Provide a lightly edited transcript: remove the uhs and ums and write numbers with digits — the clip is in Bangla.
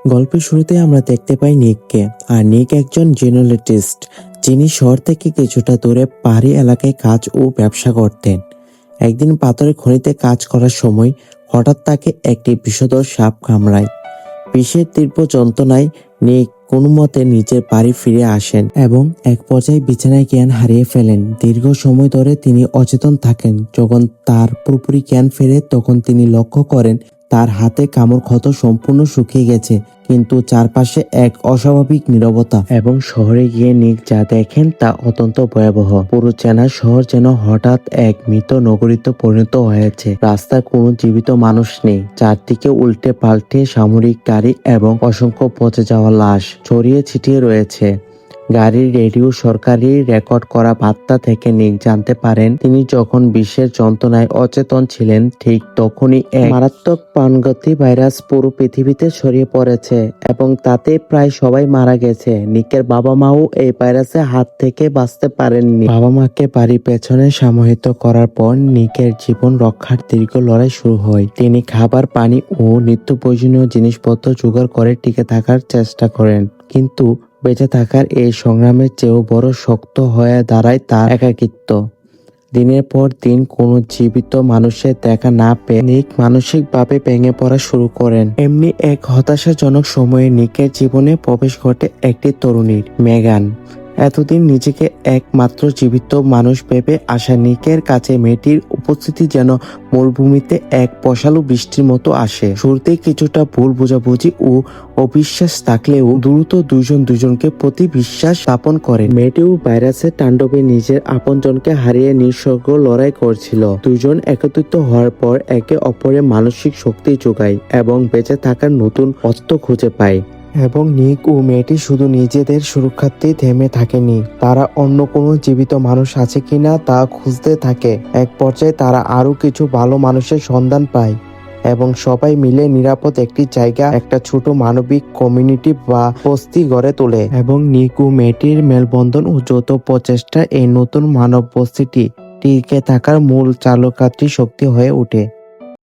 গল্পের শুরুতে আমরা দেখতে পাই নিককে। আর নিক একজন জেনারেলিস্ট, যিনি শহর থেকে কিছুটা দূরে পাহাড়ি এলাকায় কাজ ও ব্যবসা করতেন। একদিন পাথরের খনিতে কাজ করার সময় হঠাৎ তাকে একটি বিষধর সাপ কামড়ায়। বিষের তীব্র যন্ত্রণায় নিক কোনো মতে নিজের বাড়ি ফিরে আসেন এবং এক পর্যায়ে বিছানায় জ্ঞান হারিয়ে ফেলেন। দীর্ঘ সময় ধরে তিনি অচেতন থাকেন। যখন তার পুরোপুরি জ্ঞান ফেরে তখন তিনি লক্ষ্য করেন তার হাতে কামড় ক্ষত সম্পূর্ণ শুকিয়ে গেছে, কিন্তু চারপাশে এক অস্বাভাবিক নীরবতা। এবং শহরে গিয়ে নিক যা দেখেন তা অত্যন্ত ভয়াবহ। পুরো চেনা শহর যেন হঠাৎ এক মৃত নগরীতে পরিণত হয়েছে। রাস্তায় কোনো জীবিত মানুষ নেই, চারদিকে উল্টে পাল্টে সামরিক গাড়ি এবং অসংখ্য পচে যাওয়া লাশ ছড়িয়ে ছিটিয়ে রয়েছে। গাড়ির রেডিও সরকারি রেকর্ড করা বার্তা থেকে নিক জানতে পারেন তিনি যখন বিশ্বের যন্ত্রণায় অচেতন ছিলেন ঠিক তখনই এক মারাত্মক প্রাণঘাতী ভাইরাস পুরো পৃথিবীতে ছড়িয়ে পড়েছে এবং তাতে প্রায় সবাই মারা গেছে। নিকের বাবা মাও এই ভাইরাসের হাত থেকে বাঁচতে পারেননি। বাবা মাকে বাড়ির পেছনে সমাহিত করার পর নিকের জীবন রক্ষার দীর্ঘ লড়াই শুরু হয়। তিনি খাবার, পানি ও নিত্য প্রয়োজনীয় জিনিসপত্র জোগাড় করে টিকে থাকার চেষ্টা করেন, কিন্তু বেঁচে থাকার এই সংগ্রামের চেয়েও বড় শক্ত হয়ে দাঁড়ায় তার একাকিত্ব। দিনের পর দিন কোনো জীবিত মানুষের দেখা না পেয়ে নিক মানসিকভাবে ভেঙে পড়া শুরু করেন। এমনি এক হতাশাজনক সময়ে নিকের জীবনে প্রবেশ ঘটে একটি তরুণীর, মেগান। এতদিন নিজেকে একমাত্র জীবিত মানুষ ভেবে আসা নিকের কাছে মেয়েটির উপস্থিতি যেন মরুভূমিতে এক পশালু বৃষ্টির মতো আসে। শুরুতে কিছুটা ভুল বোঝাবুঝি ও অবিশ্বাস থাকলেও দ্রুত দুজন দুজনকে প্রতি বিশ্বাস স্থাপন করে। মেয়েটিও ভাইরাসের তাণ্ডবে নিজের আপনজনকে হারিয়ে নিঃস্বর্গ লড়াই করছিল। দুজন একত্রিত হওয়ার পর একে অপরের মানসিক শক্তি যোগায় এবং বেঁচে থাকার নতুন অস্ত্র খুঁজে পায়। এবং নিক ও মেয়েটি শুধু নিজেদের সুরক্ষার্থেই থেমে থাকেনি, তারা অন্য কোনো জীবিত মানুষ আছে কিনা তা খুঁজতে থাকে। এক পর্যায়ে তারা আরো কিছু ভালো মানুষের সন্ধান পায় এবং সবাই মিলে নিরাপদ একটি জায়গা, একটা ছোট মানবিক কমিউনিটি বা বস্তি গড়ে তোলে। এবং নিক ও মেয়েটির মেলবন্ধন ও যৌথ প্রচেষ্টা এই নতুন মানব বস্তিটি টিকে থাকার মূল চালকাত্রী শক্তি হয়ে ওঠে।